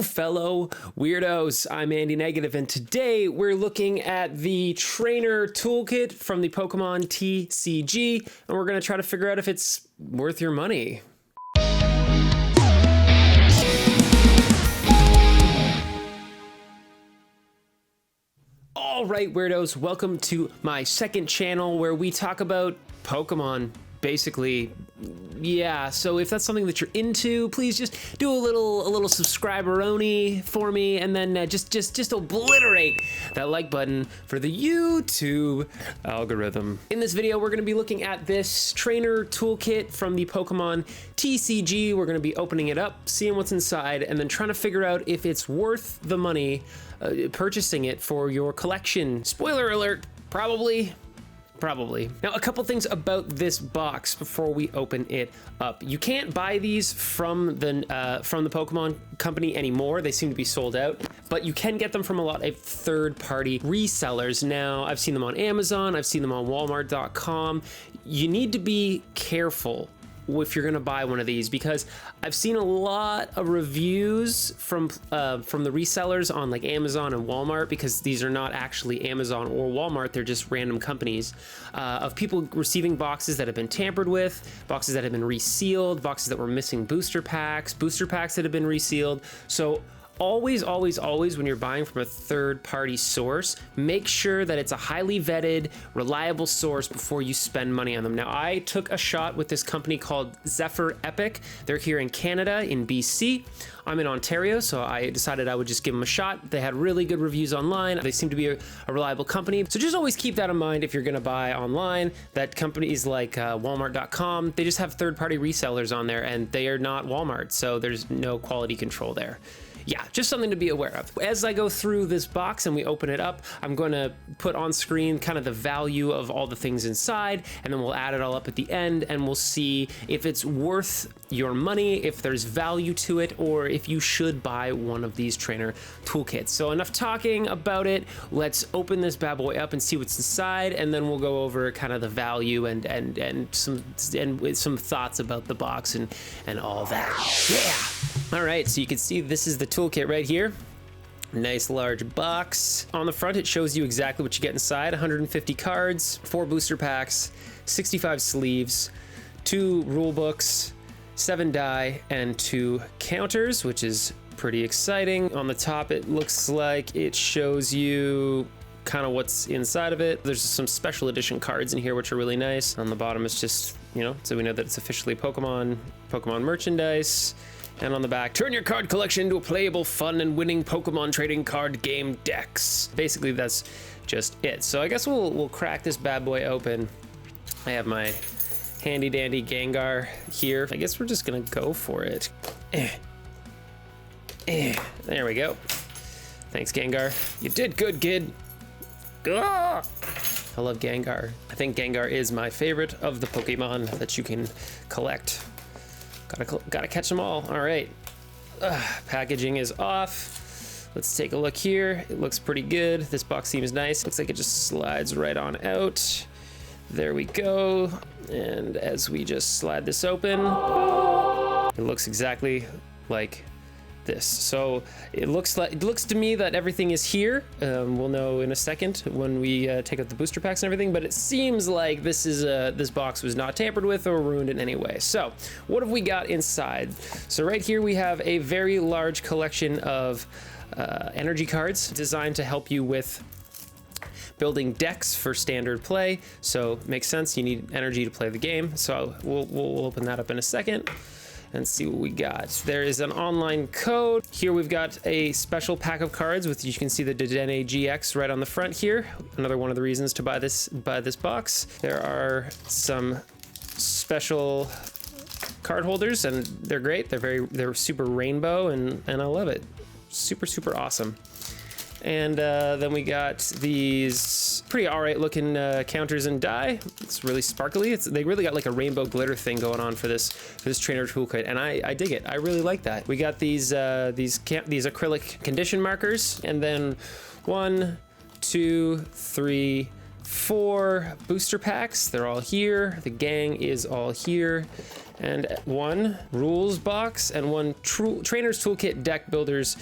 Fellow weirdos, I'm Andy Negative, and today we're looking at the Trainer Toolkit from the Pokemon TCG, and we're going to try to figure out if it's worth your money. All right, weirdos, welcome to my second channel where we talk about Pokemon. Basically, yeah, so if that's something that you're into, please just do a little subscriber-oni for me, and then just obliterate that like button for the YouTube algorithm. In this video, we're gonna be looking at this Trainer Toolkit from the Pokemon TCG. We're gonna be opening it up, seeing what's inside, and then trying to figure out if it's worth the money purchasing it for your collection. Spoiler alert, probably. Now, a couple things about this box before we open it up. You can't buy these from the Pokemon company anymore. They seem to be sold out, but you can get them from a lot of third-party resellers. Now, I've seen them on Amazon. I've seen them on Walmart.com. You need to be careful if you're gonna buy one of these, because I've seen a lot of reviews from the resellers on like Amazon and Walmart, because these are not actually Amazon or Walmart, they're just random companies, of people receiving boxes that have been tampered with, boxes that have been resealed, boxes that were missing booster packs that have been resealed. So always when you're buying from a third-party source, make sure that it's a highly vetted, reliable source before you spend money on them. Now, I took a shot with this company called Zephyr Epic. They're here in Canada, in BC. I'm in Ontario, so I decided I would just give them a shot. They had really good reviews online. They seem to be a reliable company. So just always keep that in mind if you're gonna buy online, that companies like Walmart.com, they just have third-party resellers on there, and they are not Walmart, so there's no quality control there. Yeah, just something to be aware of. As I go through this box and we open it up, I'm going to put on screen kind of the value of all the things inside, and then we'll add it all up at the end, and we'll see if it's worth your money, if there's value to it, or if you should buy one of these Trainer Toolkits. So enough talking about it. Let's open this bad boy up and see what's inside, and then we'll go over kind of the value and some thoughts about the box and all that. Yeah. All right, so you can see this is the toolkit right here. Nice large box. On the front, it shows you exactly what you get inside. 150 cards, 4 booster packs, 65 sleeves, 2 rule books, 7 die, and 2 counters, which is pretty exciting. On the top, it looks like it shows you kind of what's inside of it. There's some special edition cards in here, which are really nice. On the bottom, it's just, so we know that it's officially Pokemon merchandise. And on the back, turn your card collection into a playable, fun, and winning Pokemon trading card game decks. Basically, that's just it. So I guess we'll crack this bad boy open. I have my handy dandy Gengar here. I guess we're just gonna go for it. There we go. Thanks, Gengar. You did good, kid. Ah! I love Gengar. I think Gengar is my favorite of the Pokemon that you can collect. Gotta catch them all. All right. Packaging is off. Let's take a look here. It looks pretty good. This box seems nice. Looks like it just slides right on out. There we go. And as we just slide this open, it looks exactly like this. So it looks to me that everything is here. We'll know in a second when we take out the booster packs and everything, but it seems like this box was not tampered with or ruined in any way. So what have we got inside? So right here we have a very large collection of energy cards designed to help you with building decks for standard play. So makes sense, you need energy to play the game. So we'll open that up in a second and see what we got. There is an online code. Here we've got a special pack of cards with, you can see the Dedenne GX right on the front here. Another one of the reasons to buy this box. There are some special card holders, and they're great. They're super rainbow, and I love it. Super awesome. And then we got these pretty all right looking counters and die. It's really sparkly. They really got like a rainbow glitter thing going on for this Trainer Toolkit, and I dig it. I really like that. We got these acrylic condition markers, and then 1, 2, 3, 4 booster packs. They're all here. The gang is all here. And 1 rules box and 1 Trainer's Toolkit Deck Builders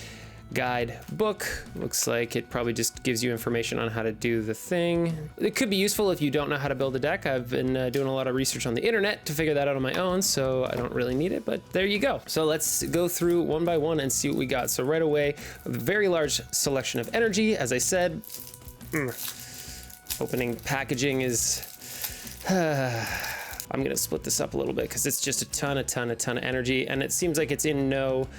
Guide book. Looks like it probably just gives you information on how to do the thing. It could be useful if you don't know how to build a deck. I've been doing a lot of research on the internet to figure that out on my own, so I don't really need it, but there you go. So let's go through one by one and see what we got. So right away, a very large selection of energy. As I said, opening packaging is... I'm gonna split this up a little bit because it's just a ton of energy, and it seems like it's in no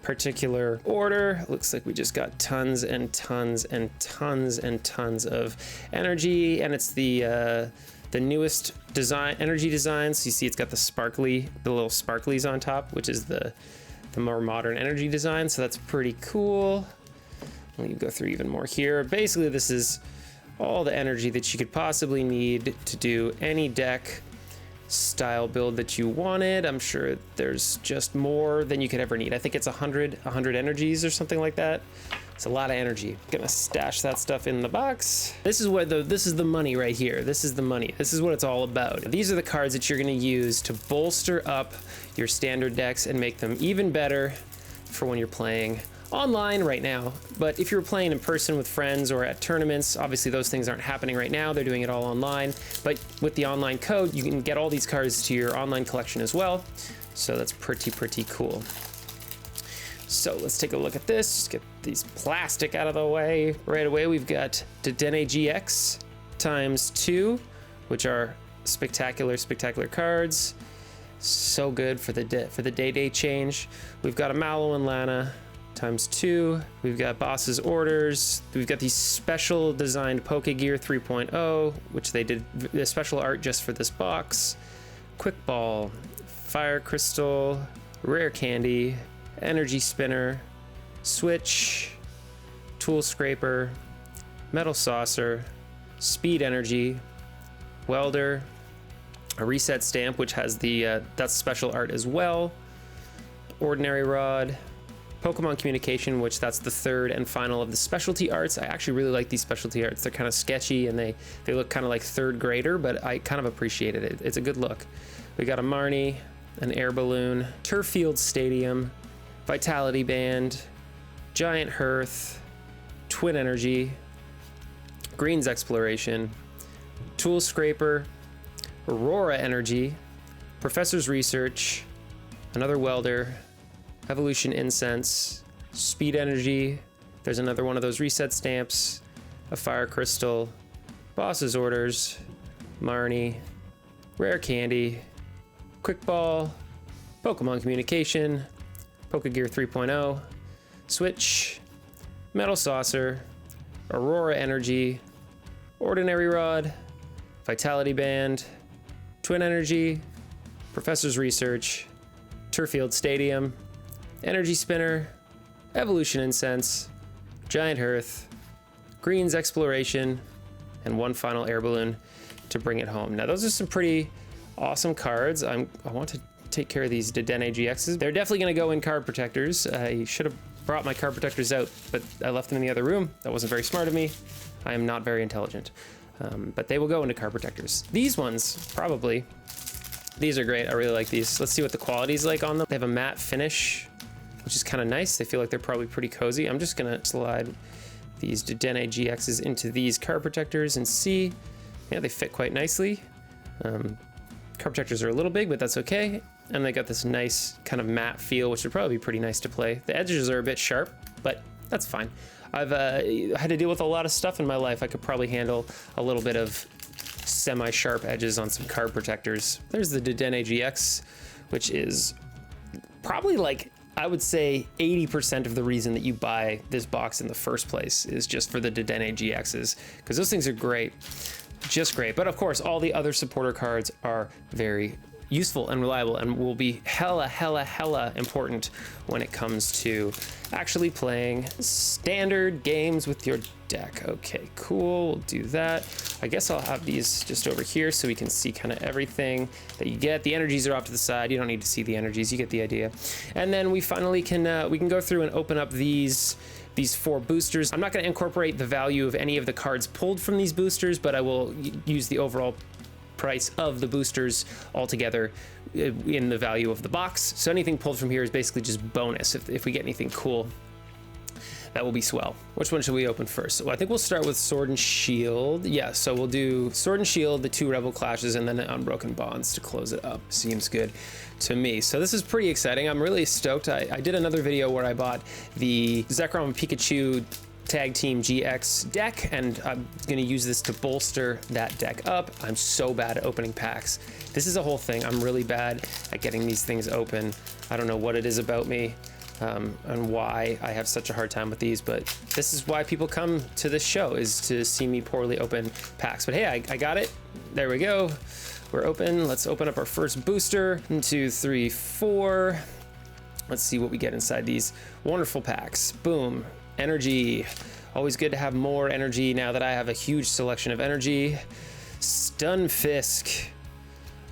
particular order. Looks like we just got tons and tons and tons and tons of energy, and it's the newest design, energy design. So you see it's got the little sparklies on top, which is the more modern energy design. So that's pretty cool. Let me go through even more here. Basically, this is all the energy that you could possibly need to do any deck style build that you wanted. I'm sure there's just more than you could ever need. I think it's 100 energies or something like that. It's a lot of energy. Gonna stash that stuff in the box. This is the money right here. This is the money. This is what it's all about. These are the cards that you're gonna use to bolster up your standard decks and make them even better for when you're playing online right now. But if you're playing in person with friends or at tournaments, obviously those things aren't happening right now. They're doing it all online. But with the online code, you can get all these cards to your online collection as well. So that's pretty cool. So let's take a look at this. Just get these plastic out of the way. Right away, we've got Dedenne GX ×2, which are spectacular cards. So good for the day change. We've got a Mallow and Lana ×2. We've got Boss's Orders. We've got these special designed Pokegear 3.0, which they did the special art just for this box. Quick Ball, Fire Crystal, Rare Candy, Energy Spinner, Switch, Tool Scraper, Metal Saucer, Speed Energy, Welder, a Reset Stamp, which has the that's special art as well, Ordinary Rod, Pokemon Communication, which that's the 3rd and final of the specialty arts. I actually really like these specialty arts. They're kind of sketchy and they look kind of like 3rd grader, but I kind of appreciated it. It's a good look. We got a Marnie, an Air Balloon, Turffield Stadium, Vitality Band, Giant Hearth, Twin Energy, Green's Exploration, Tool Scraper, Aurora Energy, Professor's Research, another Welder, Evolution Incense, Speed Energy, there's another one of those reset stamps, a Fire Crystal, Boss's Orders, Marnie, Rare Candy, Quick Ball, Pokemon Communication, Pokegear 3.0, Switch, Metal Saucer, Aurora Energy, Ordinary Rod, Vitality Band, Twin Energy, Professor's Research, Turffield Stadium, Energy Spinner, Evolution Incense, Giant Hearth, Green's Exploration, and one final Air Balloon to bring it home. Now those are some pretty awesome cards. I want to take care of these Dedenne GXs. They're definitely gonna go in card protectors. I should have brought my card protectors out, but I left them in the other room. That wasn't very smart of me. I am not very intelligent. But they will go into card protectors. These ones, probably. These are great, I really like these. Let's see what the quality's like on them. They have a matte finish, which is kind of nice. They feel like they're probably pretty cozy. I'm just gonna slide these Dedenne GXs into these card protectors and see. Yeah, they fit quite nicely. Card protectors are a little big, but that's okay. And they got this nice kind of matte feel, which would probably be pretty nice to play. The edges are a bit sharp, but that's fine. I've had to deal with a lot of stuff in my life. I could probably handle a little bit of semi-sharp edges on some card protectors. There's the Dedenne GX, which is probably like, I would say 80% of the reason that you buy this box in the first place is just for the Dedenne GXs, because those things are great, just great. But of course, all the other supporter cards are very, useful and reliable and will be hella important when it comes to actually playing standard games with your deck. Okay, cool, we'll do that. I guess I'll have these just over here so we can see kind of everything that you get. The energies are off to the side. You don't need to see the energies, you get the idea. And then we finally can, we can go through and open up these 4 boosters. I'm not going to incorporate the value of any of the cards pulled from these boosters, but I will use the overall price of the boosters altogether in the value of the box. So anything pulled from here is basically just bonus. If we get anything cool, that will be swell. Which one should we open first? Well, I think we'll start with Sword and Shield. Yeah, so we'll do Sword and Shield, the 2 Rebel Clashes, and then the Unbroken Bonds to close it up. Seems good to me. So this is pretty exciting. I'm really stoked. I did another video where I bought the Zekrom and Pikachu Tag Team GX deck, and I'm gonna use this to bolster that deck up. I'm so bad at opening packs. This is a whole thing. I'm really bad at getting these things open. I don't know what it is about me and why I have such a hard time with these, but this is why people come to this show, is to see me poorly open packs. But hey, I got it. There we go. We're open. Let's open up our first booster. 1, 2, 3, 4. Let's see what we get inside these wonderful packs. Boom. Energy. Always good to have more energy now that I have a huge selection of energy. Stunfisk.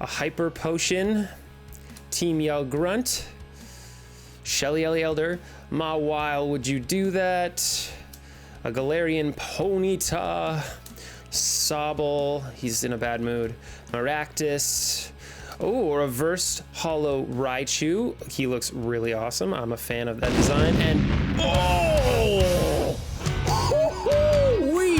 A Hyper Potion. Team Yell Grunt. Shelly Ellie Elder. Mawile, would you do that? A Galarian Ponyta. Sobble. He's in a bad mood. Maractus. Oh, reversed hollow Raichu. He looks really awesome. I'm a fan of that design. And oh! Wee!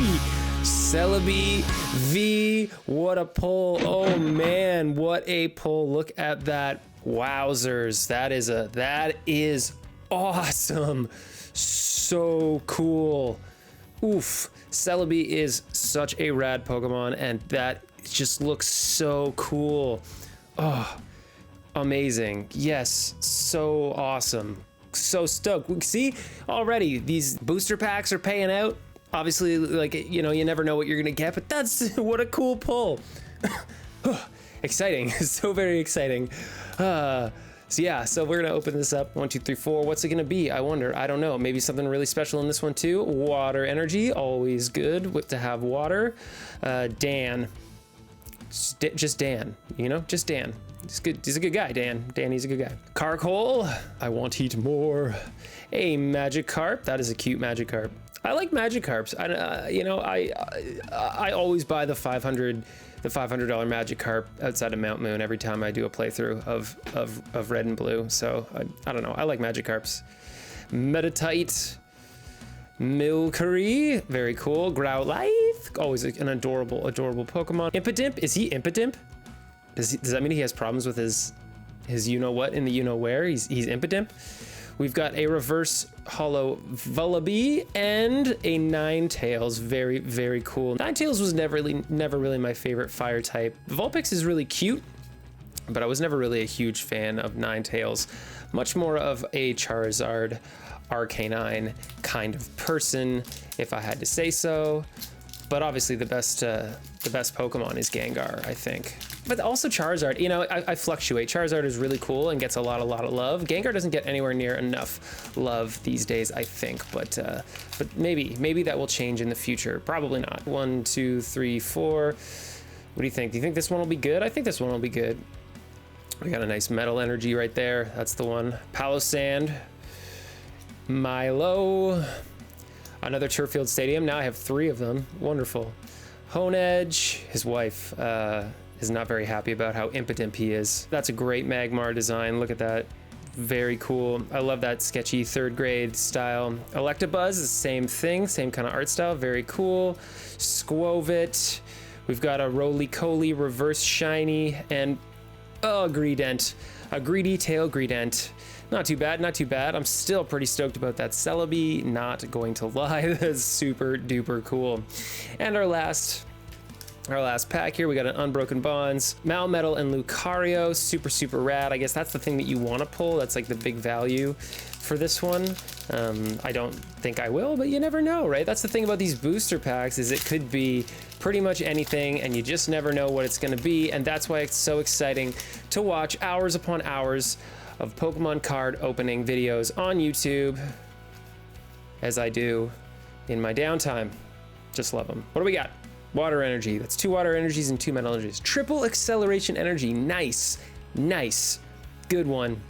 Celebi V. What a pull. Oh man, what a pull. Look at that. Wowzers. That is awesome. So cool. Oof. Celebi is such a rad Pokemon, and that just looks so cool. Oh, amazing. Yes, so awesome. So stoked. See, already these booster packs are paying out. Obviously, like, you know, you never know what you're gonna get, but that's what a cool pull. Exciting. So very exciting. So yeah, so we're gonna open this up. 1, 2, 3, 4. What's it gonna be? I wonder. I don't know. Maybe something really special in this one too. Water energy, always good to have water. Dan. Just Dan, you know, just Dan. He's good. He's a good guy, Dan. He's a good guy. Carkol, I want to eat more. A Magikarp. That is a cute Magikarp. I like Magikarps. You know, I always buy the $500 Magikarp outside of Mount Moon every time I do a playthrough of Red and Blue. So I don't know. I like Magikarps. Metatite. Milcery, very cool. Growlithe, always an adorable Pokemon. Impidimp, is he Impidimp? Does that mean he has problems with his you know what in the you know where? He's Impidimp. We've got a reverse hollow Vullaby and a Ninetales. Very, very cool. Ninetales was never really my favorite fire type. Vulpix is really cute, but I was never really a huge fan of Ninetales. Much more of a Charizard, Arcanine kind of person, if I had to say so. But obviously the best Pokemon is Gengar, I think. But also Charizard, you know, I fluctuate. Charizard is really cool and gets a lot of love. Gengar doesn't get anywhere near enough love these days, I think. But maybe that will change in the future. Probably not. 1, 2, 3, 4. What do you think? Do you think this one will be good? I think this one will be good. We got a nice metal energy right there. That's the one. Palossand. Milo. Another Turffield Stadium. Now I have 3 of them. Wonderful. Honedge. His wife is not very happy about how impidimp he is. That's a great Magmar design. Look at that. Very cool. I love that sketchy 3rd grade style. Electabuzz is the same thing. Same kind of art style. Very cool. Squovit. We've got a Roly-Coly reverse shiny and a Greedent. A greedy tail Greedent. Not too bad, not too bad. I'm still pretty stoked about that Celebi, not going to lie. That's super duper cool. And our last pack here, we got an Unbroken Bonds, Malmetal and Lucario, super rad. I guess that's the thing that you want to pull. That's like the big value for this one. I don't think I will, but you never know, right? That's the thing about these booster packs, is it could be pretty much anything, and you just never know what it's going to be, and that's why it's so exciting to watch hours upon hours of Pokemon card opening videos on YouTube, as I do in my downtime. Just love them. What do we got? Water energy. That's 2 water energies and 2 metal energies. Triple acceleration energy. Nice. Nice. Good one.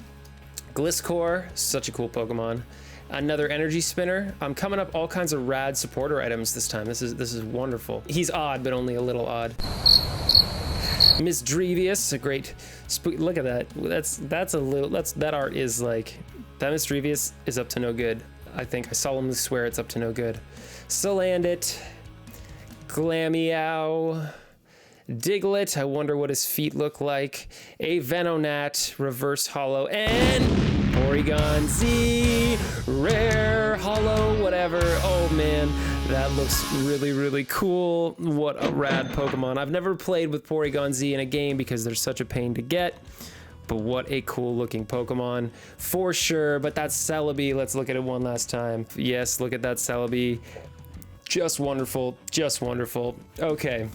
Gliscor. Such a cool Pokemon. Another energy spinner. I'm coming up all kinds of rad supporter items this time. This is wonderful. He's odd, but only a little odd. Miss Drevius, a great look at that. That art is like, that Miss Drevius is up to no good. I think I solemnly swear it's up to no good. Salandit, Glameow, Diglett, I wonder what his feet look like. A Venonat, reverse hollow, and Porygon Z, rare, hollow, whatever. Oh man, that looks really, really cool. What a rad Pokemon. I've never played with Porygon Z in a game because they're such a pain to get, but what a cool looking Pokemon for sure. But that's Celebi. Let's look at it one last time. Yes, look at that Celebi. Just wonderful, just wonderful. Okay.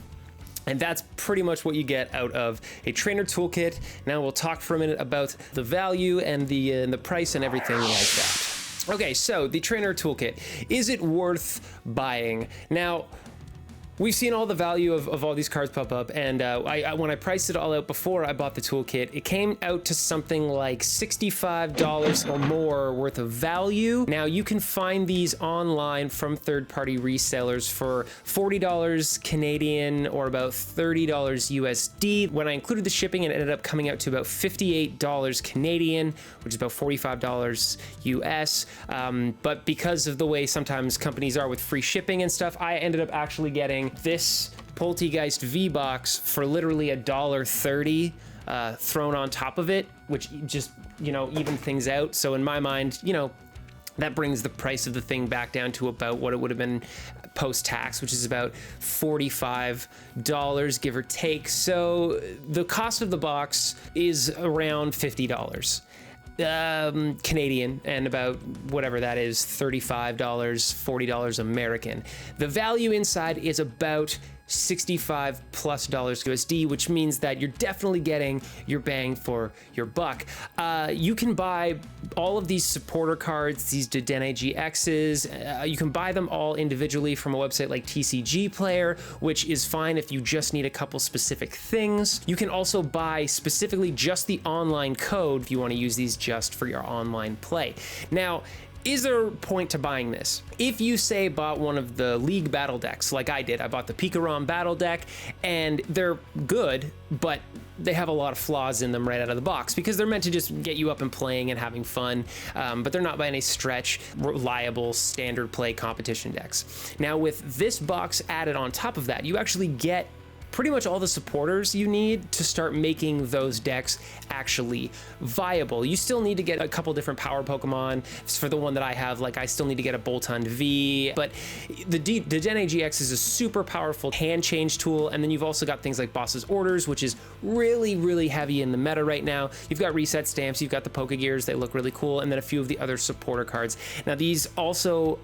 And that's pretty much what you get out of a trainer toolkit. Now we'll talk for a minute about the value and the price and everything like that. Okay, so the trainer toolkit, is it worth buying? Now, we've seen all the value of all these cards pop up, and when I priced it all out before I bought the toolkit, it came out to something like $65 or more worth of value. Now, you can find these online from third-party resellers for $40 Canadian or about $30 USD. When I included the shipping, it ended up coming out to about $58 Canadian, which is about $45 US. But because of the way sometimes companies are with free shipping and stuff, I ended up actually getting this Poltegeist V-Box for literally $1.30 thrown on top of it, which just, even things out. So in my mind, that brings the price of the thing back down to about what it would have been post-tax, which is about $45, give or take. So the cost of the box is around $50. Canadian, and about whatever that is, $35, $40 American. The value inside is about $65+ USD, which means that you're definitely getting your bang for your buck. You can buy all of these supporter cards, these Dedenne GXs. You can buy them all individually from a website like TCG Player, which is fine if you just need a couple specific things. You can also buy specifically just the online code if you want to use these just for your online play. Now, is there a point to buying this? If you say bought one of the League battle decks, like I did, I bought the Pikarom battle deck, and they're good, but they have a lot of flaws in them right out of the box because they're meant to just get you up and playing and having fun, but they're not by any stretch reliable standard play competition decks. Now with this box added on top of that, you actually get pretty much all the supporters you need to start making those decks actually viable. You still need to get a couple different power Pokemon. For the one that I have, like I still need to get a Boltund V, but the Dedenne GX is a super powerful hand change tool, and then you've also got things like Boss's Orders, which is really, really heavy in the meta right now. You've got reset stamps, you've got the Pokegears, they look really cool, and then a few of the other supporter cards. Now these also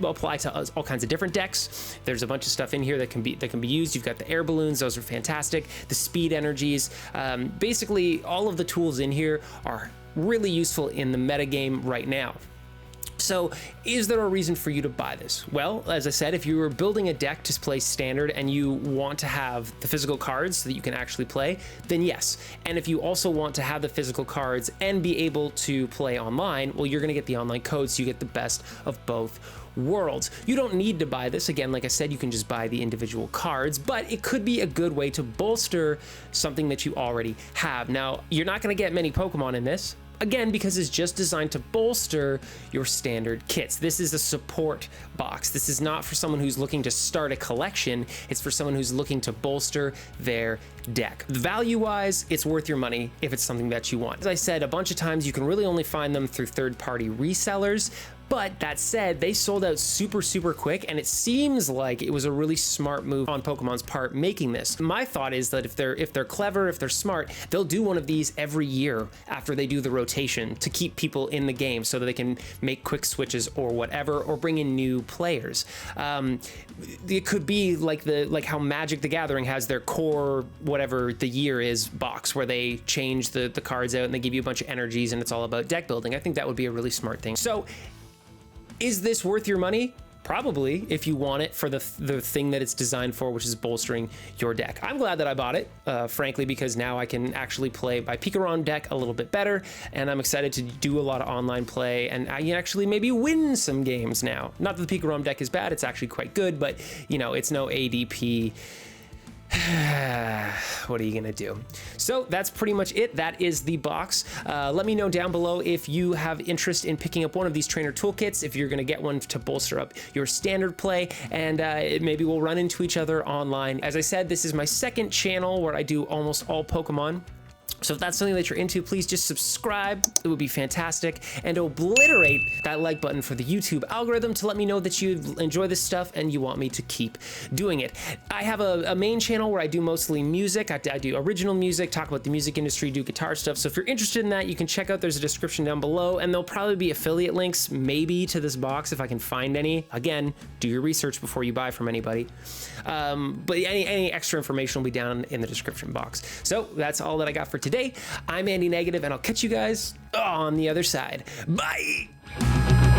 apply to all kinds of different decks. There's a bunch of stuff in here that can be used. You've got the air balloons, those are fantastic. The speed energies, basically all of the tools in here are really useful in the metagame right now. So is there a reason for you to buy this? Well, as I said, if you were building a deck to play standard and you want to have the physical cards so that you can actually play, then yes. And if you also want to have the physical cards and be able to play online, well, you're going to get the online code, so you get the best of both worlds. You don't need to buy this. Again, like I said, you can just buy the individual cards, but it could be a good way to bolster something that you already have. Now, you're not going to get many Pokemon in this. Again, because it's just designed to bolster your standard kits. This is a support box. This is not for someone who's looking to start a collection. It's for someone who's looking to bolster their deck. Value-wise, it's worth your money if it's something that you want. As I said a bunch of times, you can really only find them through third-party resellers, But that said, they sold out super quick, and it seems like it was a really smart move on Pokemon's part making this. My thought is that if they're clever, if they're smart, they'll do one of these every year after they do the rotation to keep people in the game so that they can make quick switches or whatever, or bring in new players. It could be like how Magic the Gathering has their core whatever the year is box, where they change the cards out and they give you a bunch of energies and it's all about deck building. I think that would be a really smart thing. So is this worth your money? Probably, if you want it for the thing that it's designed for, which is bolstering your deck. I'm glad that I bought it, frankly, because now I can actually play my Pikarom deck a little bit better, and I'm excited to do a lot of online play, and I can actually maybe win some games now. Not that the Pikarom deck is bad, it's actually quite good, but, you know, it's no ADP. What are you gonna do? So that's pretty much it. That is the box. Let me know down below if you have interest in picking up one of these trainer toolkits, if you're gonna get one to bolster up your standard play, and maybe we'll run into each other online. As I said, this is my second channel where I do almost all Pokemon. So if that's something that you're into, please just subscribe. It would be fantastic. And obliterate that like button for the YouTube algorithm to let me know that you enjoy this stuff and you want me to keep doing it. I have a main channel where I do mostly music. I do original music, talk about the music industry, do guitar stuff. So if you're interested in that, you can check out, there's a description down below, and there'll probably be affiliate links maybe to this box if I can find any. Again, do your research before you buy from anybody. But any extra information will be down in the description box. So that's all that I got for today. I'm Andy Negative, and I'll catch you guys on the other side. Bye!